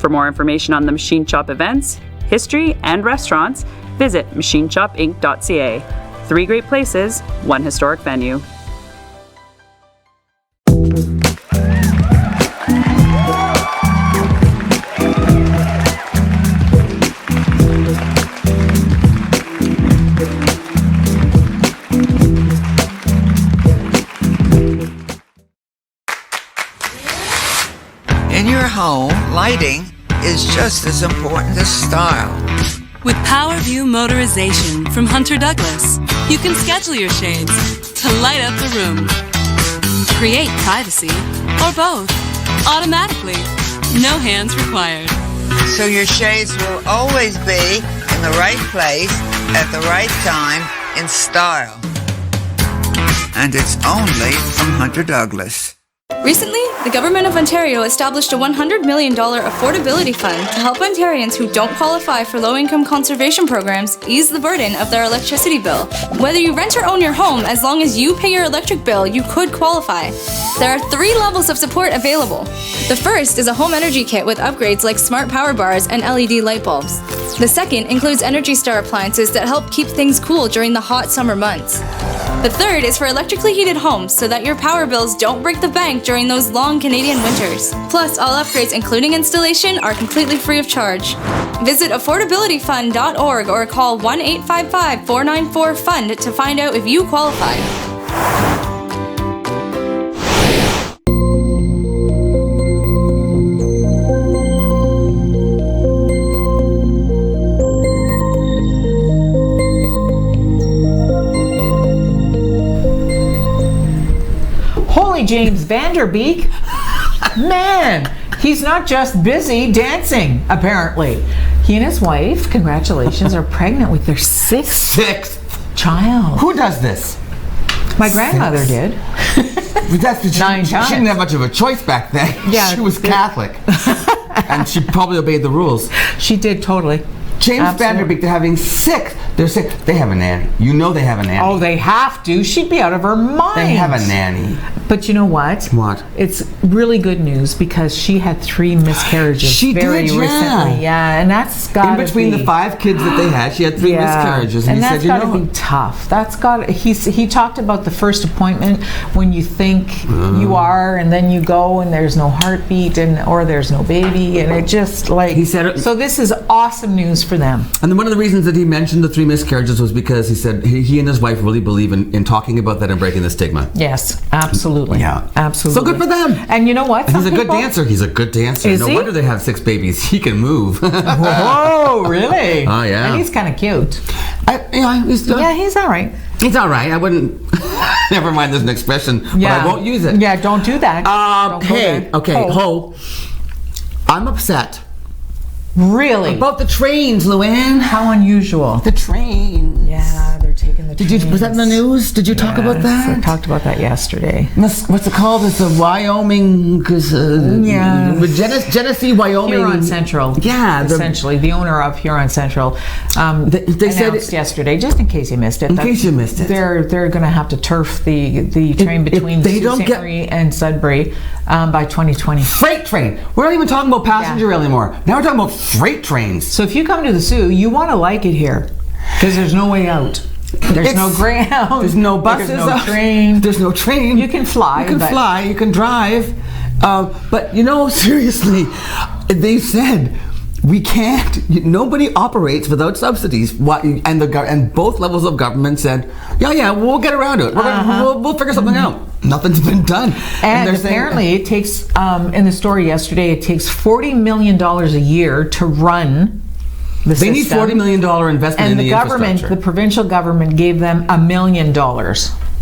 For more information on the Machine Shop events, history, and restaurants, visit machineshopinc.ca. 3 great places, 1 historic venue.
In your home, lighting is just as important as style.
With PowerView Motorization from Hunter Douglas, you can schedule your shades to light up the room. Create privacy, or both, automatically. No hands required.
So your shades will always be in the right place at the right time in style. And it's only from Hunter Douglas.
Recently, the Government of Ontario established a $100 million affordability fund to help Ontarians who don't qualify for low-income conservation programs ease the burden of their electricity bill. Whether you rent or own your home, as long as you pay your electric bill, you could qualify. There are 3 levels of support available. The first is a home energy kit with upgrades like smart power bars and LED light bulbs. The second includes Energy Star appliances that help keep things cool during the hot summer months. The third is for electrically heated homes so that your power bills don't break the bank during those long Canadian winters. Plus, all upgrades, including installation, are completely free of charge. Visit affordabilityfund.org or call 1-855-494-FUND to find out if you qualify.
James Vanderbeek, man, he's not just busy dancing, apparently. He and his wife, congratulations, are pregnant with their 6th child.
Who does this?
My grandmother did.
That's 9 times. She didn't have much of a choice back then. Yeah, she was Catholic. And she probably obeyed the rules.
She did, totally.
James Vanderbeek, they're having 6. They're 6. They have a nanny. You know they have a nanny.
Oh, they have to. She'd be out of her mind.
They have a nanny.
But you know what?
What?
It's really good news because she had 3 miscarriages.
She
very
did,
recently. Yeah, and that's got
in between the 5 kids that they had, she had 3 miscarriages.
And that's got to be tough. That's got. He talked about the first appointment when you think you are, and then you go and there's no heartbeat or there's no baby, and it just like he said. So this is awesome news for them.
And then one of the reasons that he mentioned the 3 miscarriages was because he said he and his wife really believe in talking about that and breaking the stigma.
Yes, absolutely.
Yeah,
absolutely.
So good for them.
And you know what?
He's a good dancer. He's a good dancer.
Is
no
he?
wonder they have 6 babies. He can move.
Whoa, really?
Oh yeah.
And he's kind of cute.
He's good.
Yeah, he's all right.
He's all right. I wouldn't. Never mind. There's an expression, but I won't use it.
Yeah, don't do that.
Ho. I'm upset.
Really?
About the trains, Luann.
How unusual.
The trains.
Yeah, they're taking the trains.
Was that in the news? Did you talk about that?
I talked about that yesterday.
What's it called? It's a Wyoming, Genesee, Wyoming.
Huron Central.
Yeah.
Essentially, the owner of Huron Central they announced yesterday, just in case you missed it.
In case you missed it.
They're going to have to turf the train between Sault Ste. Marie and Sudbury by 2020.
Freight train. We're not even talking about passenger rail anymore. Now we're talking about freight trains.
So if you come to the Soo, you want to like it here because there's no way out. There's no Greyhound.
There's no buses.
There's no train.
There's no train.
You can fly.
You can drive. But seriously, they said we can't. Nobody operates without subsidies. And both levels of government said, yeah, we'll get around to it. We'll figure something out. nothing's been done.
And
they're saying,
apparently it takes, in the story yesterday, it takes $40 million a year to run the system.
They need $40 million investment in the
government,
infrastructure.
the provincial government gave them $1 million.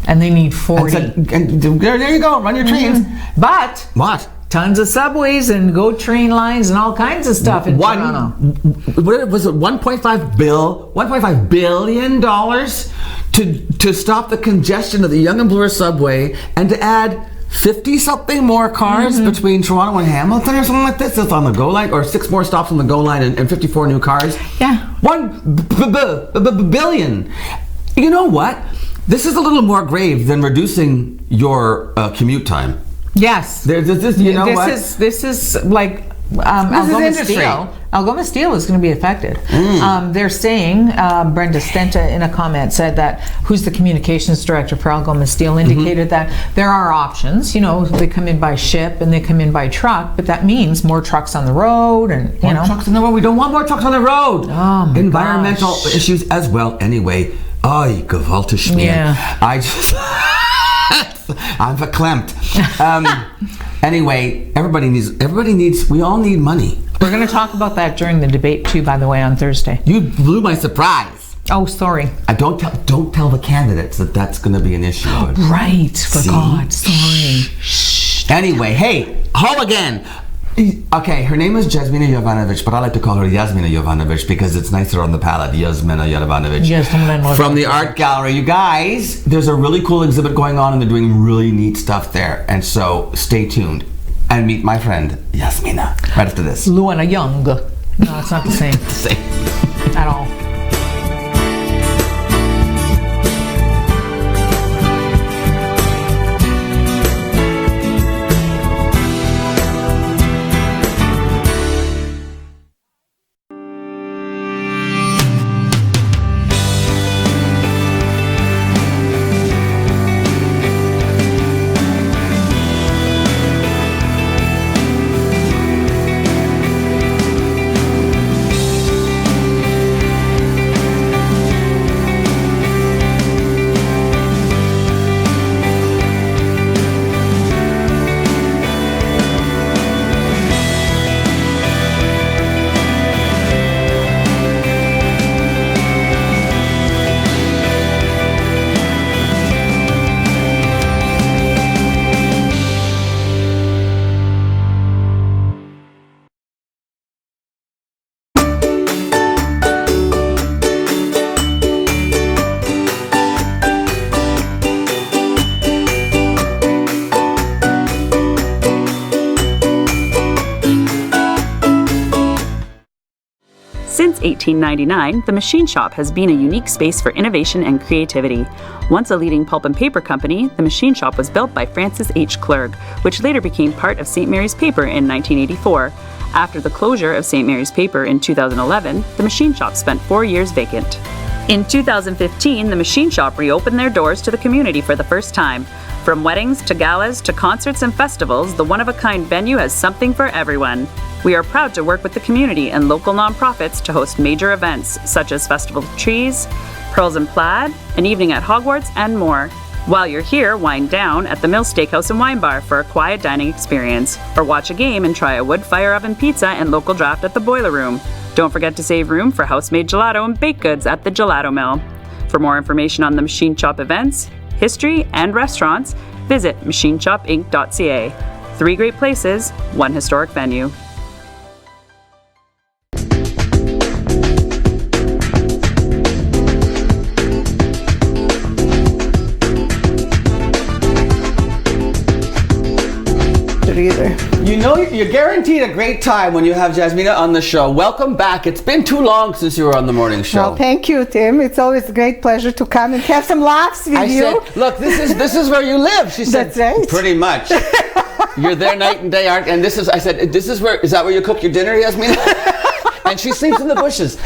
And they need 40.
And there you go, run your trains.
But
what?
Tons of subways and GO train lines and all kinds of stuff in Toronto.
What was it? $1.5 billion to stop the congestion of the Yonge and Bloor subway and to add 50-something more cars between Toronto and Hamilton or something like this. That's on the GO line, or 6 more stops on the GO line and 54 new cars.
Yeah.
$1 billion. You know what? This is a little more grave than reducing your commute time.
Yes.
This
is like Algoma Steel. Algoma Steel is going to be affected. They're saying, Brenda Stenta in a comment said that, who's the communications director for Algoma Steel, indicated that there are options. You know, they come in by ship and they come in by truck, but that means more trucks on the road and, you know.
Trucks on the road. We don't want more trucks on the road.
Oh my
Environmental
gosh.
issues as well. Anyway, gewaltig Schmier.
Yeah.
I'm verklempt. Anyway, everybody needs, we all need money.
We're going to talk about that during the debate too, by the way, on Thursday.
You blew my surprise.
Oh, sorry.
Don't tell the candidates that that's going to be an issue.
Right, for God, sorry.
Anyway, hey, home again. Okay, her name is Jasmina Jovanovic, but I like to call her Yasmina Jovanovic because it's nicer on the palate. Yasmina Jovanovic. From the art gallery. You guys, there's a really cool exhibit going on and they're doing really neat stuff there. And so stay tuned and meet my friend Yasmina right after this.
Luana Young. No, it's not the same. At all.
Since 1899, the Machine Shop has been a unique space for innovation and creativity. Once a leading pulp and paper company, the Machine Shop was built by Francis H. Clerg, which later became part of St. Mary's Paper in 1984. After the closure of St. Mary's Paper in 2011, the Machine Shop spent 4 years vacant. In 2015, the Machine Shop reopened their doors to the community for the first time. From weddings to galas to concerts and festivals, the one-of-a-kind venue has something for everyone. We are proud to work with the community and local nonprofits to host major events such as Festival of Trees, Pearls and Plaid, an evening at Hogwarts, and more. While you're here, wind down at the Mill Steakhouse and Wine Bar for a quiet dining experience, or watch a game and try a wood fire oven pizza and local draft at the Boiler Room. Don't forget to save room for house-made gelato and baked goods at the Gelato Mill. For more information on the Machine Shop events, history, and restaurants, visit machineshopinc.ca. 3 great places, 1 historic venue.
Either. You know, you're guaranteed a great time when you have Jasmina on the show. Welcome back. It's been too long since you were on the morning show.
Well, thank you, Tim. It's always a great pleasure to come and have some laughs with you.
Said, look, this is where you live. She said,
that's right.
Pretty much. You're there night and day, aren't? And I said, is that where you cook your dinner, Jasmina? And she sleeps in the bushes.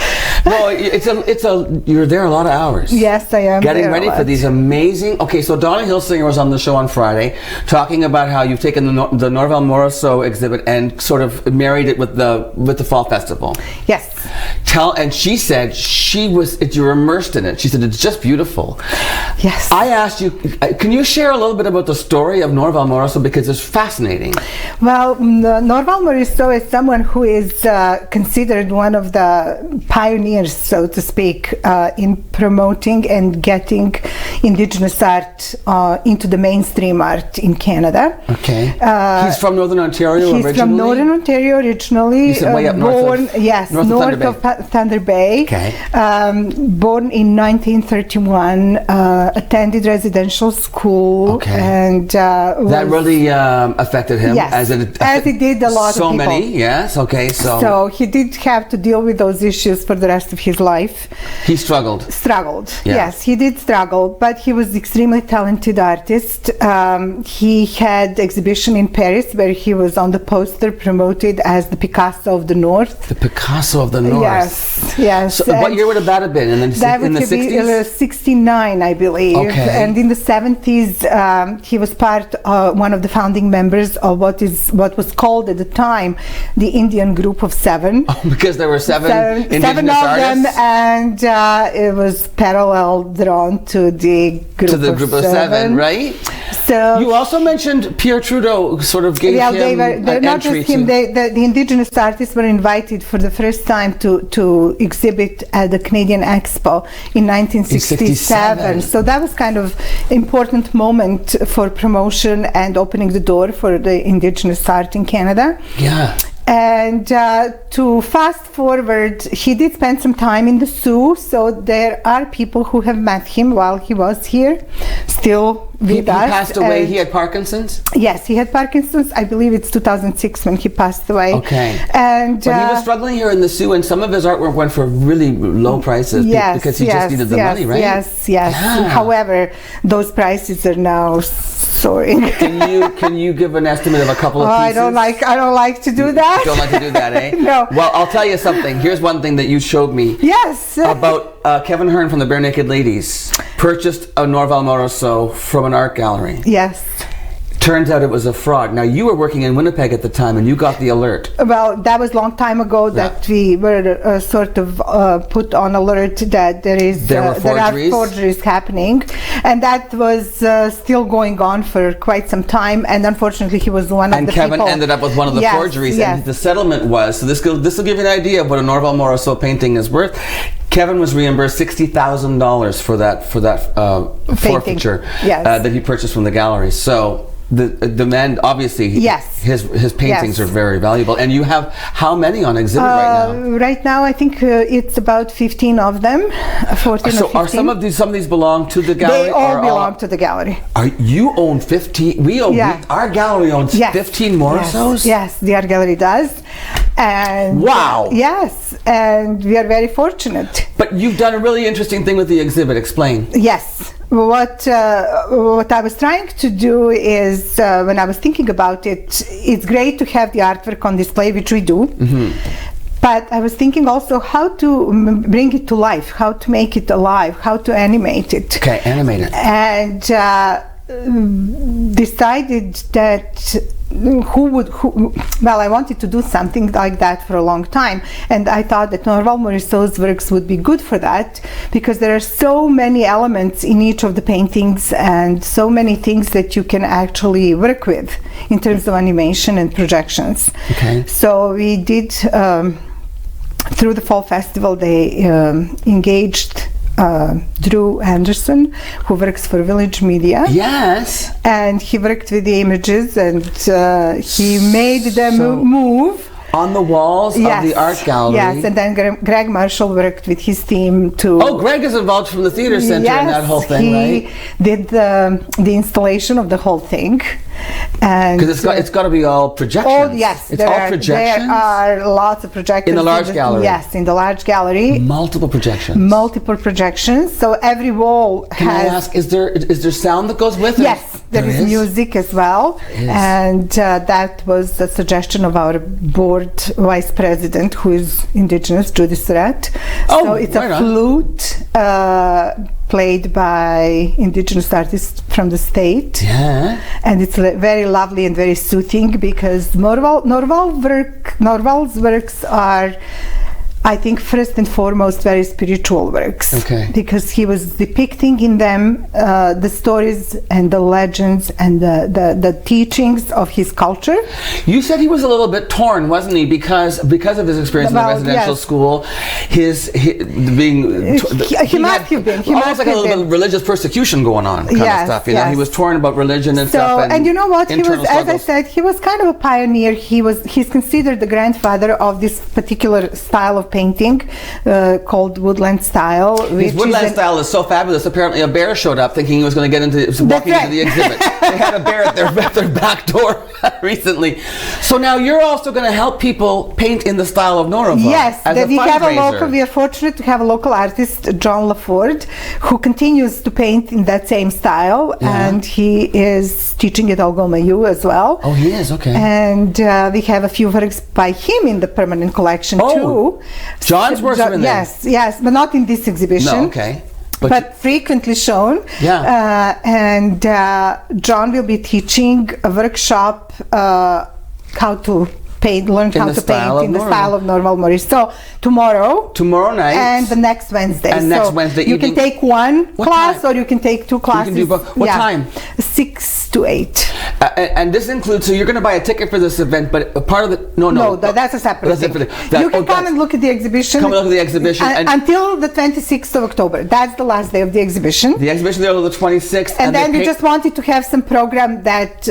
No, you're there a lot of hours.
Yes, I am.
Getting ready for these amazing. Okay, so Donna Hilsinger was on the show on Friday, talking about how you've taken the Norval Morrisseau exhibit and sort of married it with the Fall Festival.
Yes.
And she said you're immersed in it. She said it's just beautiful.
Yes.
I asked you, can you share a little bit about the story of Norval Morrisseau, because it's fascinating.
Well, Norval Morrisseau is someone who is considered one of the pioneers, so to speak, in promoting and getting Indigenous art into the mainstream art in Canada.
Okay. He's from Northern Ontario originally?
He's from Northern Ontario originally.
He's way up
born, north
of
Thunder Bay.
Okay.
Born in 1931, attended residential school.
Okay.
And
that really affected him.
Yes, as it did a lot of people.
So many, yes. Okay,
so he did have to deal with those issues for the rest of his life.
He struggled.
Yeah. Yes, he did struggle, but he was extremely talented artist. He had exhibition in Paris where he was on the poster promoted as the Picasso of the North.
The Picasso of the North.
Yes.
So what year would that have been? In the 60s?
69, I believe.
Okay.
And in the 70s, he was one of the founding members of what was called at the time the Indian Group of Seven.
Oh, because there were seven Indigenous
of
artists?
them, and it was parallel drawn to the Group
of Seven, right?
So
you also mentioned Pierre Trudeau sort of gave him an
not just him. The Indigenous artists were invited for the first time to exhibit at the Canadian Expo in 1967. So that was kind of important moment for promotion and opening the door for the Indigenous art in Canada.
Yeah.
And to fast forward, he did spend some time in the Sioux, so there are people who have met him while he was here, still with us.
He passed away. He had Parkinson's?
Yes, he had Parkinson's. I believe it's 2006 when he passed away.
Okay.
But
he was struggling here in the Sioux, and some of his artwork went for really low prices because he just needed the money, right?
Yes.
Yeah.
However, those prices are now soaring.
Can you give an estimate of a couple of pieces?
I don't like to do that.
Don't like to do that, eh?
No.
Well, I'll tell you something. Here's one thing that you showed me.
Yes.
About Kevin Hearn from the Bare Naked Ladies purchased a Norval Morrisseau from an art gallery.
Yes.
Turns out it was a fraud. Now, you were working in Winnipeg at the time, and you got the alert.
Well, that was a long time ago that we were sort of put on alert that there are forgeries happening, and that was still going on for quite some time. And unfortunately, he was one of the people.
And Kevin ended up with one of the forgeries, and the settlement was. So this will give you an idea of what a Norval Morrisseau painting is worth. Kevin was reimbursed $60,000 for that forfeiture that he purchased from the gallery. So the demand, obviously, his paintings are very valuable. And you have how many on exhibit right now?
Right now, I think it's about 15 of them, 14 or 15.
Are some of these belong to the gallery?
They all belong to the gallery.
You own 15? Our gallery owns 15 Morrisseaus?
Yes, the art gallery does. And
wow!
Yes, and we are very fortunate.
But you've done a really interesting thing with the exhibit. Explain.
Yes. What I was trying to do is, when I was thinking about it, it's great to have the artwork on display, which we do. Mm-hmm. But I was thinking also how to bring it to life, how to make it alive, how to animate it.
Okay, animate it.
And decided that I wanted to do something like that for a long time, and I thought that Norval Morrisseau's works would be good for that, because there are so many elements in each of the paintings and so many things that you can actually work with in terms of animation and projections.
Okay.
So we did, through the Fall Festival, they engaged Drew Anderson, who works for Village Media.
Yes.
And he worked with the images, and he made them move
on the walls of the art gallery.
Yes, and then Greg Marshall worked with his team to...
Oh, Greg is involved from the theater center in that whole thing, right?
He did the installation of the whole thing. And
because it's got to be all projections.
Oh yes,
it's all projections.
There are lots of projectors
in the large gallery.
Yes, in the large gallery.
Multiple projections.
Multiple projections. So every wall
Can I ask, is there sound that goes with it?
Yes, there is music as well, and that was the suggestion of our board vice president, who is indigenous, Judy Surratt.
Oh,
so it's a flute played by indigenous artists from the state.
Yeah.
And it's very lovely and very soothing, because Norval's works are, I think, first and foremost very spiritual works.
Okay.
Because he was depicting in them the stories and the legends and the teachings of his culture.
You said he was a little bit torn, wasn't he? Because of his experience in the residential school, his being
he must have been
almost like a little bit of religious persecution going on, kind of stuff. You know, he was torn about religion and stuff.
And you know what? He was, as I said, he was kind of a pioneer. He's considered the grandfather of this particular style of painting called woodland style.
His woodland style is so fabulous. Apparently, a bear showed up thinking he was going to get into walking into the exhibit. They had a bear at their back door recently. So now you're also going to help people paint in the style of Norval.
Yes, we are fortunate to have a local artist, John LaFord, who continues to paint in that same style, and he is teaching at Algoma U as well.
Oh, he is, okay.
And we have a few works by him in the permanent collection too.
John's works are in there?
Yes, but not in this exhibition.
No, okay.
But frequently shown.
Yeah.
And John will be teaching a workshop how to learn how to paint in the style of Norval Morris. So tomorrow night, and the next Wednesday.
And next Wednesday
you can take one class, or you can take two classes.
You can do both. What time?
6 to 8.
And this includes, so you're going to buy a ticket for this event, but a part of the no,
that's a separate thing. You can come and look at the exhibition.
Come and look at the exhibition
until the 26th of October. That's the last day of the exhibition.
The exhibition there until the 26th.
And then we just wanted to have some program that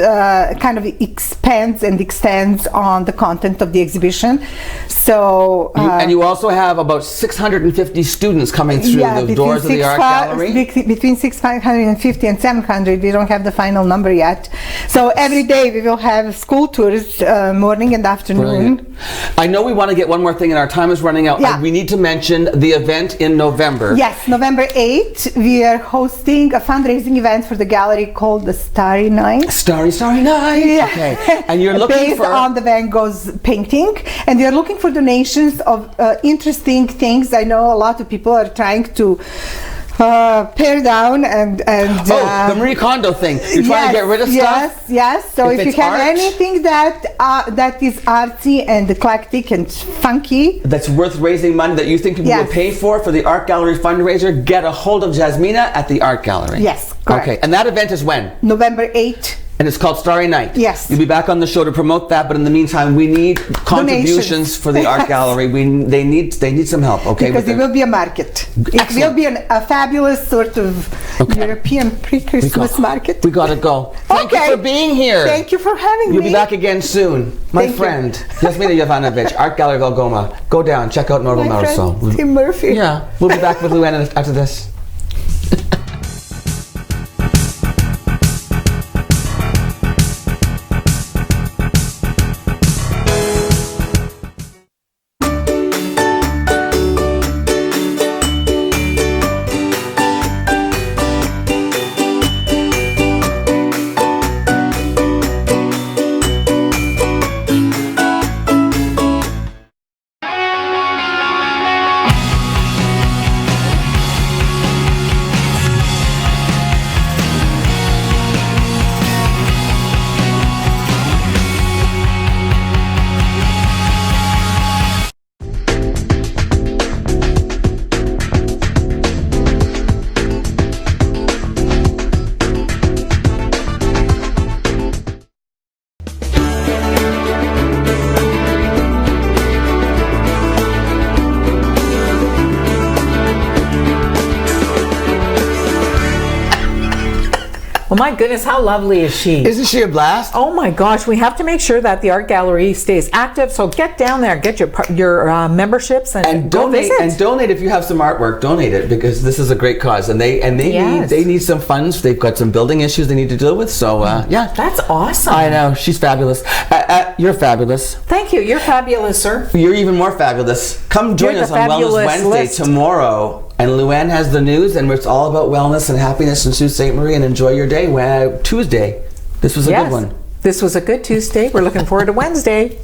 kind of expands and extends on the content of the exhibition. So
and you also have about 650 students coming through the doors of the art gallery.
Between 650 and 700. We don't have the final number yet. So every day we will have school tours, morning and afternoon.
Brilliant. I know we want to get one more thing, and our time is running out. We need to mention the event in November.
Yes, November 8th, we are hosting a fundraising event for the gallery called the Starry Night.
Starry Night.
Yeah.
Okay. And you're looking
based on the Van Gogh's painting, and we are looking for donations of interesting things. I know a lot of people are trying to pare down and
the Marie Kondo thing. You're trying to get rid of stuff?
Yes. So if you have anything that is artsy and eclectic and funky,
that's worth raising money, that you think people will pay for the art gallery fundraiser, get a hold of Jasmina at the art gallery.
Yes, correct.
Okay, and that event is when?
November 8th.
And it's called Starry Night.
Yes.
You'll be back on the show to promote that, but in the meantime, we need contributions for the art gallery. They need some help. Okay.
Because it will be a market. It will be a fabulous sort of European pre-Christmas market.
We gotta go. Thank you for being here.
Thank you for having me.
You'll be back again soon, my friend Jasmina Jovanovic, Art Gallery of Algoma. Go down, check out Norval Marisol.
Tim Murphy.
Yeah, we'll be back with Luann after this.
My goodness, how lovely is she?
Isn't she a blast?
Oh my gosh, we have to make sure that the art gallery stays active. So get down there, get your memberships, and go
donate.
visit.
And donate if you have some artwork. Donate it, because this is a great cause, and they need some funds. They've got some building issues they need to deal with. So yeah,
that's awesome.
I know, she's fabulous. You're fabulous.
Thank you. You're fabulous, sir.
You're even more fabulous. Come join us on Wellness Wednesday tomorrow. And Luann has the news, and it's all about wellness and happiness in Sault Ste. Marie. And enjoy your day. Tuesday. This was a good one.
This was a good Tuesday. We're looking forward to Wednesday.